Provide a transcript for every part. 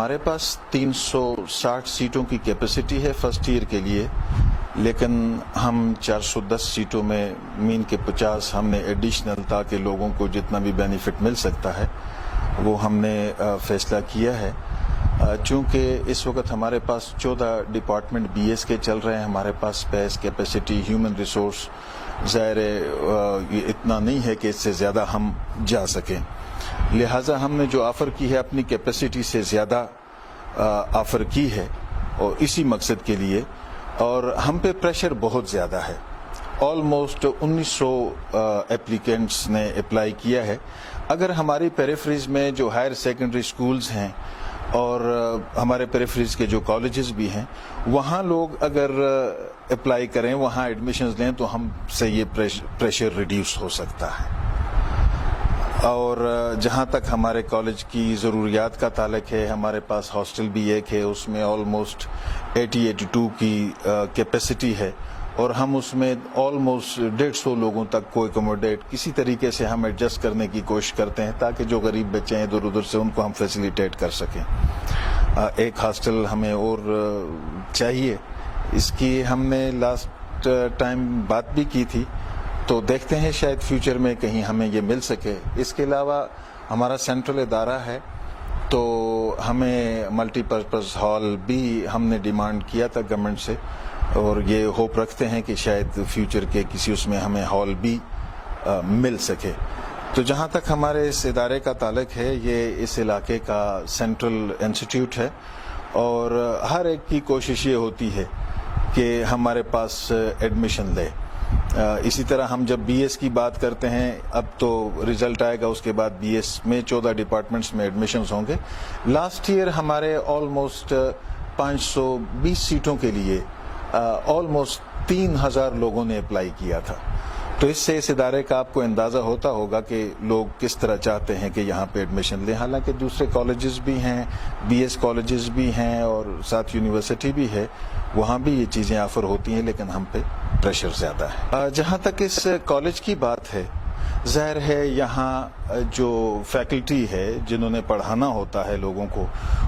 ہمارے پاس 360 سیٹوں کی کیپیسٹی ہے فرسٹ ایئر کے لیے، لیکن ہم 410 سیٹوں میں مین کے 50 ہم نے ایڈیشنل تاکہ لوگوں کو جتنا بھی بینیفٹ مل سکتا ہے وہ ہم نے فیصلہ کیا ہے۔ چونکہ اس وقت ہمارے پاس 14 ڈپارٹمنٹ بی ایس کے چل رہے ہیں، ہمارے پاس اسپیس کیپیسٹی ہیومن ریسورس ظاہر یہ اتنا نہیں ہے کہ اس سے زیادہ ہم جا سکیں، لہٰذا ہم نے جو آفر کی ہے اپنی کیپیسٹی سے زیادہ آفر کی ہے اور اسی مقصد کے لیے، اور ہم پہ پریشر بہت زیادہ ہے۔ آلموسٹ 1900 اپلیکینٹس نے اپلائی کیا ہے۔ اگر ہماری پیریفریز میں جو ہائر سیکنڈری سکولز ہیں اور ہمارے پیریفریز کے جو کالجز بھی ہیں وہاں لوگ اگر اپلائی کریں، وہاں ایڈمیشنز لیں تو ہم سے یہ پریشر ریڈیوس ہو سکتا ہے۔ اور جہاں تک ہمارے کالج کی ضروریات کا تعلق ہے، ہمارے پاس ہاسٹل بھی ایک ہے، اس میں آلموسٹ 82 کی کیپیسٹی ہے اور ہم اس میں آلموسٹ 150 لوگوں تک کو اکوموڈیٹ کسی طریقے سے ہم ایڈجسٹ کرنے کی کوشش کرتے ہیں تاکہ جو غریب بچے ہیں ادھر ادھر سے ان کو ہم فیسیلیٹیٹ کر سکیں۔ ایک ہاسٹل ہمیں اور چاہیے، اس کی ہم نے لاسٹ ٹائم بات بھی کی تھی، تو دیکھتے ہیں شاید فیوچر میں کہیں ہمیں یہ مل سکے۔ اس کے علاوہ ہمارا سینٹرل ادارہ ہے تو ہمیں ملٹی پرپز ہال بھی ہم نے ڈیمانڈ کیا تھا گورنمنٹ سے، اور یہ ہوپ رکھتے ہیں کہ شاید فیوچر کے کسی اس میں ہمیں ہال بھی مل سکے۔ تو جہاں تک ہمارے اس ادارے کا تعلق ہے، یہ اس علاقے کا سینٹرل انسٹیٹیوٹ ہے اور ہر ایک کی کوشش یہ ہوتی ہے کہ ہمارے پاس ایڈمیشن لے۔ اسی طرح ہم جب بی ایس کی بات کرتے ہیں، اب تو رزلٹ آئے گا، اس کے بعد بی ایس میں 14 ڈپارٹمنٹس میں ایڈمیشنز ہوں گے۔ لاسٹ ایئر ہمارے آلموسٹ 520 سیٹوں کے لیے آلموسٹ 3000 لوگوں نے اپلائی کیا تھا، تو اس سے اس ادارے کا آپ کو اندازہ ہوتا ہوگا کہ لوگ کس طرح چاہتے ہیں کہ یہاں پہ ایڈمیشن لیں۔ حالانکہ دوسرے کالجز بھی ہیں، بی ایس کالجز بھی ہیں اور ساتھ یونیورسٹی بھی ہے، وہاں بھی یہ چیزیں آفر ہوتی ہیں، لیکن ہم پہ پریشر زیادہ ہے۔ جہاں تک اس کالج کی بات ہے، ظاہر ہے یہاں جو فیکلٹی ہے جنہوں نے پڑھانا ہوتا ہے لوگوں کو،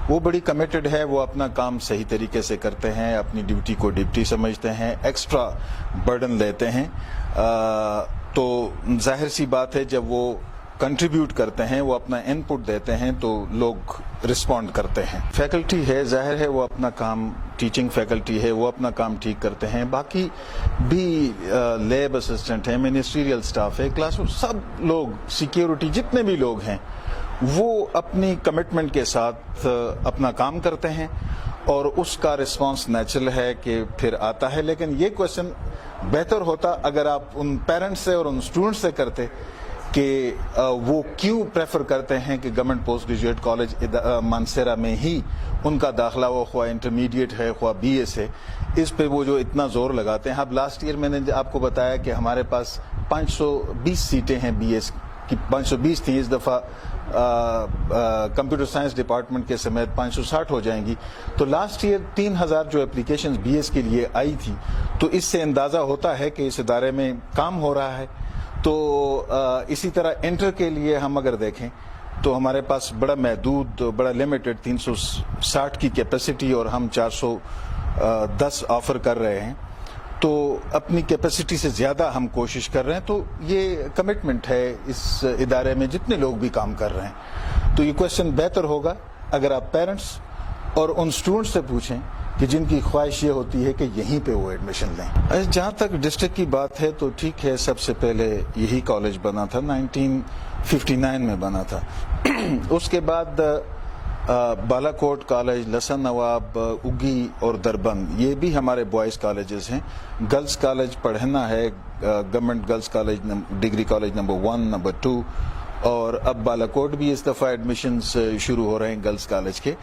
وہ بڑی کمیٹڈ ہے، وہ اپنا کام صحیح طریقے سے کرتے ہیں، اپنی ڈیوٹی کو ڈیوٹی سمجھتے ہیں، ایکسٹرا برڈن لیتے ہیں، تو ظاہر سی بات ہے جب وہ کنٹریبیوٹ کرتے ہیں، وہ اپنا ان پٹ دیتے ہیں تو لوگ رسپونڈ کرتے ہیں۔ فیکلٹی ہے، ظاہر ہے وہ اپنا کام، ٹیچنگ فیکلٹی ہے، وہ اپنا کام ٹھیک کرتے ہیں، باقی بھی لیب اسسٹنٹ ہیں، منسٹریل سٹاف ہے، کلاس سب لوگ، سیکیورٹی جتنے بھی لوگ ہیں وہ اپنی کمٹمنٹ کے ساتھ اپنا کام کرتے ہیں اور اس کا رسپانس نیچرل ہے کہ پھر آتا ہے۔ لیکن یہ کویشچن بہتر ہوتا اگر آپ ان پیرنٹس سے اور ان اسٹوڈنٹ سے کرتے کہ وہ کیوں پریفر کرتے ہیں کہ government post graduate college Mansehra میں ہی ان کا داخلہ ہو، خواہ انٹرمیڈیٹ ہے خواہ بی ایس ہے، اس پہ وہ جو اتنا زور لگاتے ہیں۔ اب لاسٹ ایئر میں نے آپ کو بتایا کہ ہمارے پاس 520 سیٹیں ہیں بی ایس کی، 520 تھیں، اس دفعہ کمپیوٹر سائنس ڈپارٹمنٹ کے سمیت 560 ہو جائیں گی، تو لاسٹ ایئر 3000 جو اپلیکیشنز بی ایس کے لیے آئی تھی، تو اس سے اندازہ ہوتا ہے کہ اس ادارے میں کام ہو رہا ہے۔ تو اسی طرح انٹر کے لیے ہم اگر دیکھیں تو ہمارے پاس بڑا محدود، بڑا لمیٹڈ 360 کی کیپیسٹی اور ہم 410 آفر کر رہے ہیں، تو اپنی کیپیسٹی سے زیادہ ہم کوشش کر رہے ہیں۔ تو یہ کمٹمنٹ ہے اس ادارے میں جتنے لوگ بھی کام کر رہے ہیں۔ تو یہ کویشچن بہتر ہوگا اگر آپ پیرنٹس اور ان اسٹوڈنٹ سے پوچھیں کہ جن کی خواہش یہ ہوتی ہے کہ یہیں پہ وہ ایڈمیشن لیں۔ جہاں تک ڈسٹرکٹ کی بات ہے تو ٹھیک ہے، سب سے پہلے یہی کالج بنا تھا، 1959 میں بنا تھا۔ اس کے بعد بالا کوٹ کالج، لسن نواب، اگی اور دربند، یہ بھی ہمارے بوائز کالجز ہیں۔ گرلز کالج پڑھنا ہے، government girls college degree college number 1، number 2، اور اب بالا کوٹ بھی اس دفعہ ایڈمیشنز شروع ہو رہے ہیں گرلز کالج کے۔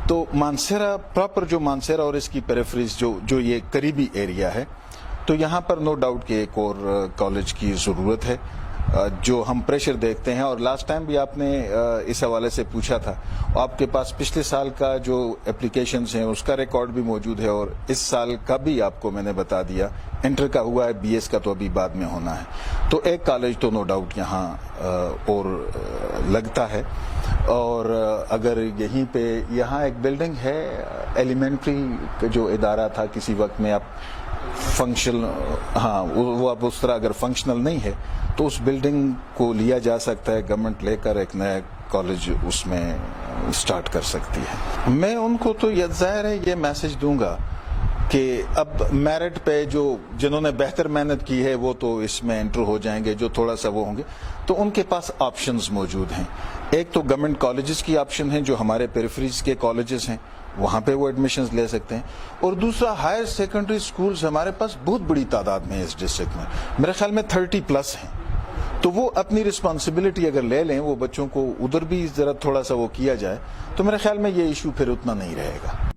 تو مانسیرا پراپر، جو مانسیرا اور اس کی پیریفریز جو یہ قریبی ایریا ہے، تو یہاں پر نو ڈاؤٹ کہ ایک اور کالج کی ضرورت ہے۔ جو ہم پریشر دیکھتے ہیں، اور لاسٹ ٹائم بھی آپ نے اس حوالے سے پوچھا تھا، آپ کے پاس پچھلے سال کا جو اپلیکیشنز ہیں اس کا ریکارڈ بھی موجود ہے، اور اس سال کا بھی آپ کو میں نے بتا دیا، انٹر کا ہوا ہے، بی ایس کا تو ابھی بعد میں ہونا ہے. تو ایک کالج تو نو ڈاؤٹ یہاں اور لگتا ہے. اور اگر یہیں پہ یہاں ایک بلڈنگ ہے ایلیمنٹری جو ادارہ تھا کسی وقت میں، اب فنکشنل، ہاں وہ اب اس طرح اگر فنکشنل نہیں ہے تو اس بلڈنگ کو لیا جا سکتا ہے، گورنمنٹ لے کر ایک نیا کالج اس میں سٹارٹ کر سکتی ہے. میں ان کو تو یہ ظاہر ہے یہ میسج دوں گا کہ اب میرٹ پہ جنہوں نے بہتر محنت کی ہے وہ تو اس میں انٹر ہو جائیں گے، جو تھوڑا سا وہ ہوں گے تو ان کے پاس آپشنز موجود ہیں. ایک تو گورنمنٹ کالجز کی آپشن ہے جو ہمارے پیریفریز کے کالجز ہیں، وہاں پہ وہ ایڈمیشنز لے سکتے ہیں. اور دوسرا ہائر سیکنڈری سکولز ہمارے پاس بہت بڑی تعداد میں اس ڈسٹرکٹ میں، میرے خیال میں 30+ ہیں. تو وہ اپنی رسپانسبلٹی اگر لے لیں، وہ بچوں کو ادھر بھی ذرا تھوڑا سا وہ کیا جائے، تو میرے خیال میں یہ ایشو پھر اتنا نہیں رہے گا.